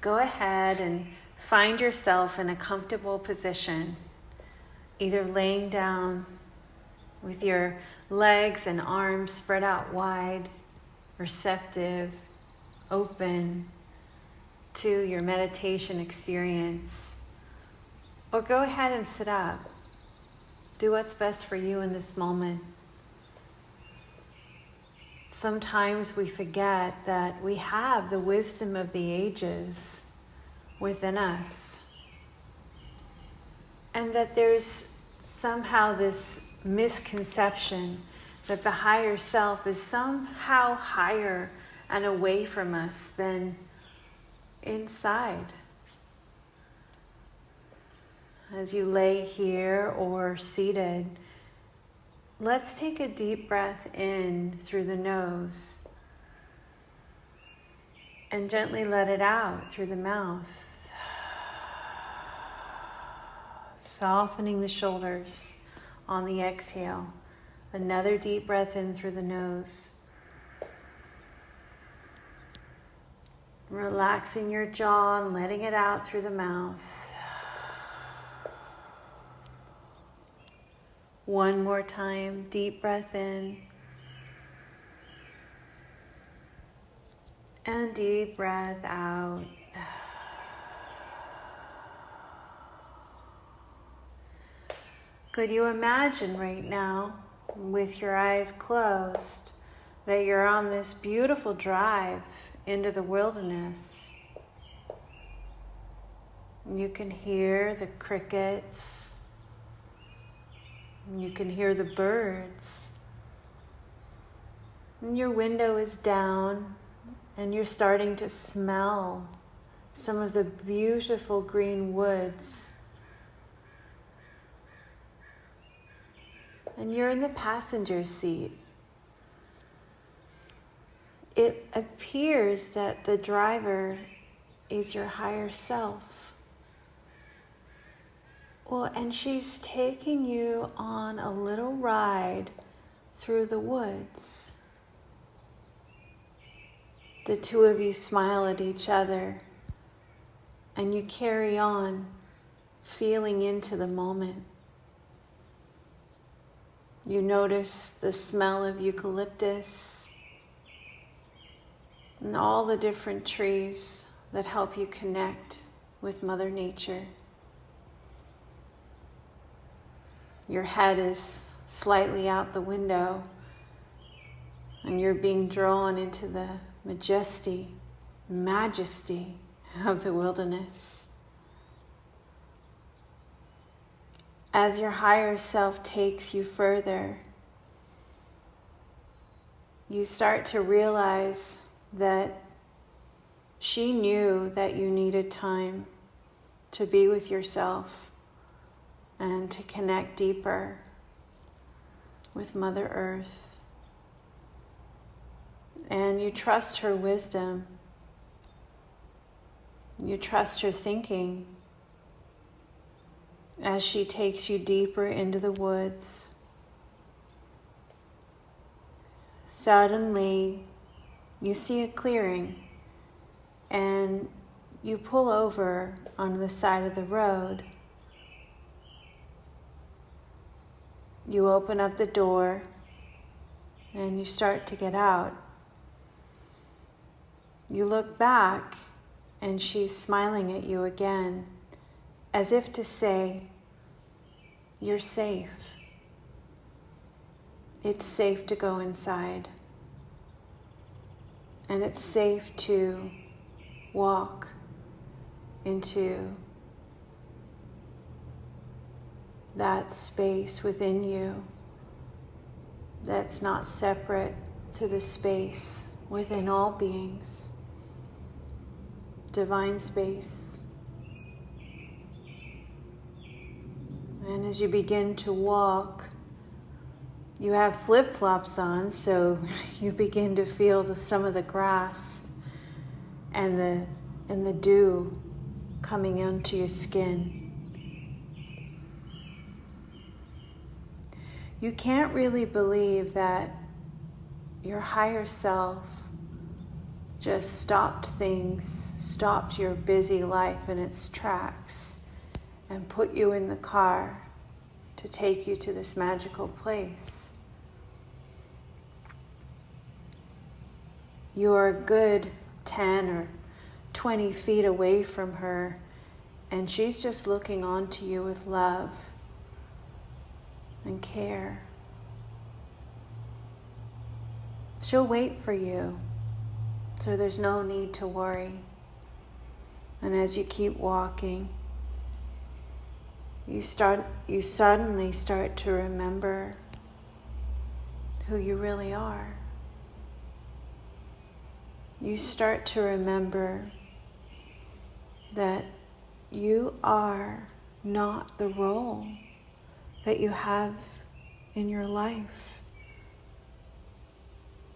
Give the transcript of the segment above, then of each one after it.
go ahead and find yourself in a comfortable position, either laying down with your legs and arms spread out wide, receptive, open to your meditation experience, or go ahead and sit up. Do what's best for you in this moment. Sometimes we forget that we have the wisdom of the ages within us, and that there's somehow this misconception that the higher self is somehow higher and away from us than inside. As you lay here or seated, let's take a deep breath in through the nose and gently let it out through the mouth, softening the shoulders on the exhale. Another deep breath in through the nose, relaxing your jaw and letting it out through the mouth. One more time, deep breath in and deep breath out. Could you imagine right now, with your eyes closed, that you're on this beautiful drive into the wilderness? You can hear the crickets. You can hear the birds. And your window is down, and you're starting to smell some of the beautiful green woods. And you're in the passenger seat. It appears that the driver is your higher self. Well, and she's taking you on a little ride through the woods. The two of you smile at each other, and you carry on, feeling into the moment. You notice the smell of eucalyptus and all the different trees that help you connect with Mother Nature. Your head is slightly out the window, and you're being drawn into the majesty of the wilderness. As your higher self takes you further, you start to realize that she knew that you needed time to be with yourself and to connect deeper with Mother Earth. And you trust her wisdom. You trust her thinking as she takes you deeper into the woods. Suddenly, you see a clearing, and you pull over on the side of the road. You open up the door and you start to get out. You look back and she's smiling at you again, as if to say, you're safe. It's safe to go inside. And it's safe to walk into that space within you that's not separate to the space within all beings, divine space. And as you begin to walk, you have flip-flops on, so you begin to feel some of the grass and the dew coming onto your skin. You can't really believe that your higher self just stopped your busy life in its tracks and put you in the car to take you to this magical place. You're a good 10 or 20 feet away from her, and she's just looking onto you with love and care. She'll wait for you, so there's no need to worry. And as you keep walking, you suddenly start to remember who you really are. You start to remember that you are not the role that you have in your life.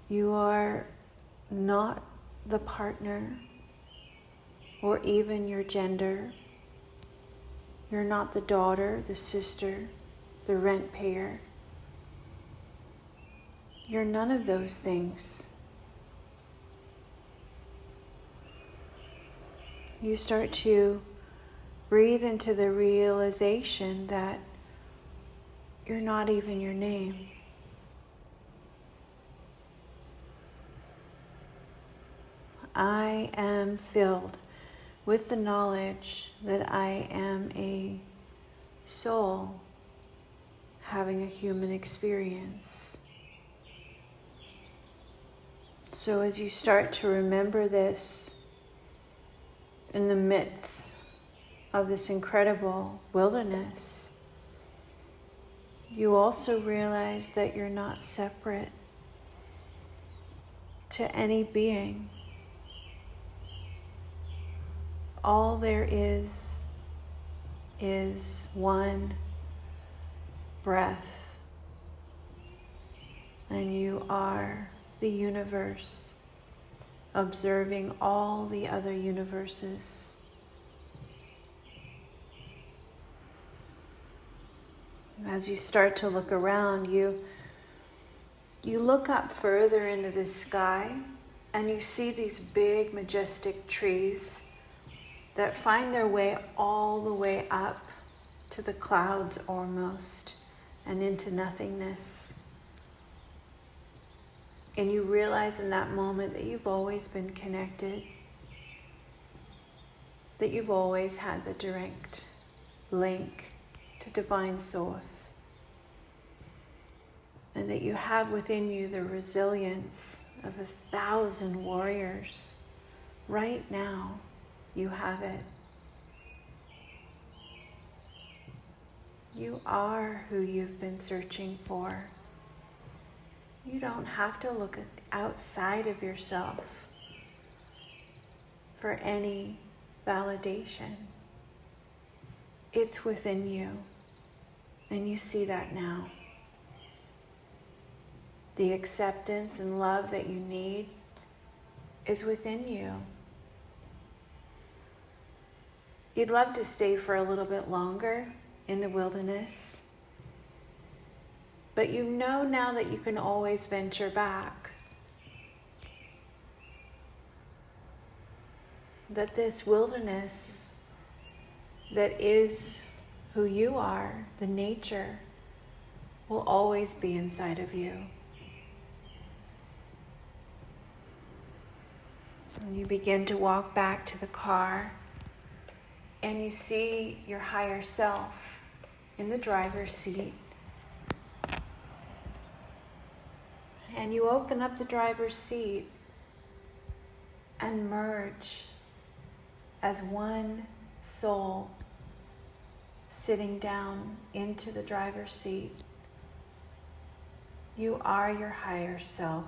You are not the partner or even your gender. You're not the daughter, the sister, the rent payer. You're none of those things. You start to breathe into the realization that you're not even your name. I am filled with the knowledge that I am a soul having a human experience. So as you start to remember this in the midst of this incredible wilderness, you also realize that you're not separate to any being. All there is one breath, and you are the universe, observing all the other universes. As you start to look around, you look up further into the sky, and you see these big, majestic trees that find their way all the way up to the clouds almost, and into nothingness. And you realize in that moment that you've always been connected, that you've always had the direct link to Divine Source, and that you have within you the resilience of 1,000 warriors. Right now, you have it. You are who you've been searching for. You don't have to look outside of yourself for any validation. It's within you, and you see that now. The acceptance and love that you need is within you. You'd love to stay for a little bit longer in the wilderness, but you know now that you can always venture back. That this wilderness that is who you are, the nature, will always be inside of you. And you begin to walk back to the car, and you see your higher self in the driver's seat. And you open up the driver's seat and merge as one soul sitting down into the driver's seat. You are your higher self.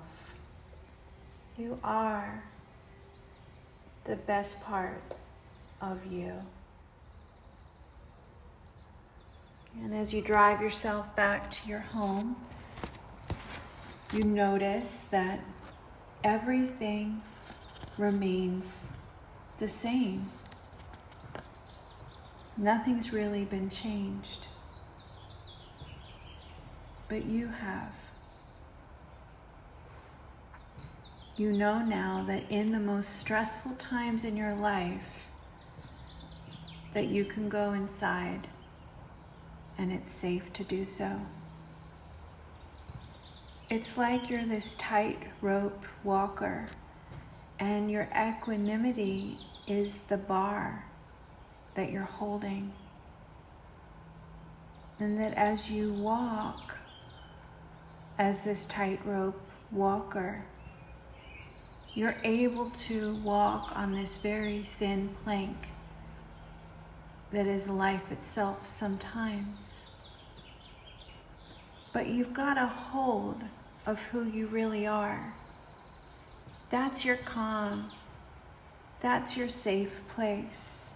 You are the best part of you. And as you drive yourself back to your home, you notice that everything remains the same. Nothing's really been changed, but you have. you know now that in the most stressful times in your life, that you can go inside and it's safe to do so. It's like you're this tightrope walker and your equanimity is the bar that you're holding. And that as you walk as this tightrope walker, you're able to walk on this very thin plank that is life itself sometimes. But you've got a hold of who you really are. That's your calm. That's your safe place.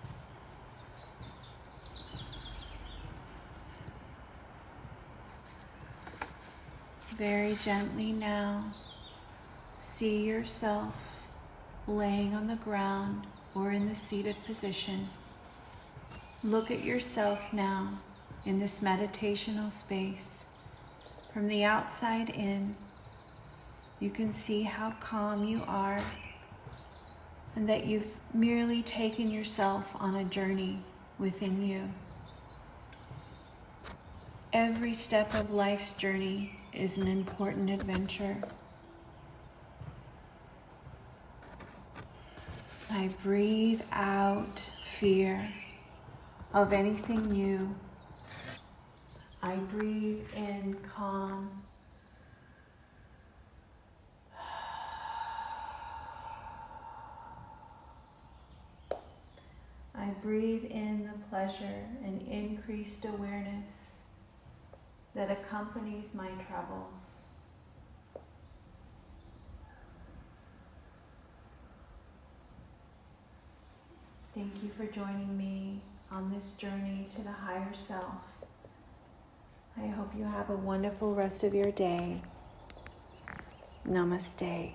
Very gently now, see yourself laying on the ground or in the seated position. Look at yourself now in this meditational space. From the outside in, you can see how calm you are and that you've merely taken yourself on a journey within you. Every step of life's journey is an important adventure. I breathe out fear of anything new. I breathe in calm. I breathe in the pleasure and increased awareness that accompanies my travels. Thank you for joining me on this journey to the higher self. I hope you have a wonderful rest of your day. Namaste.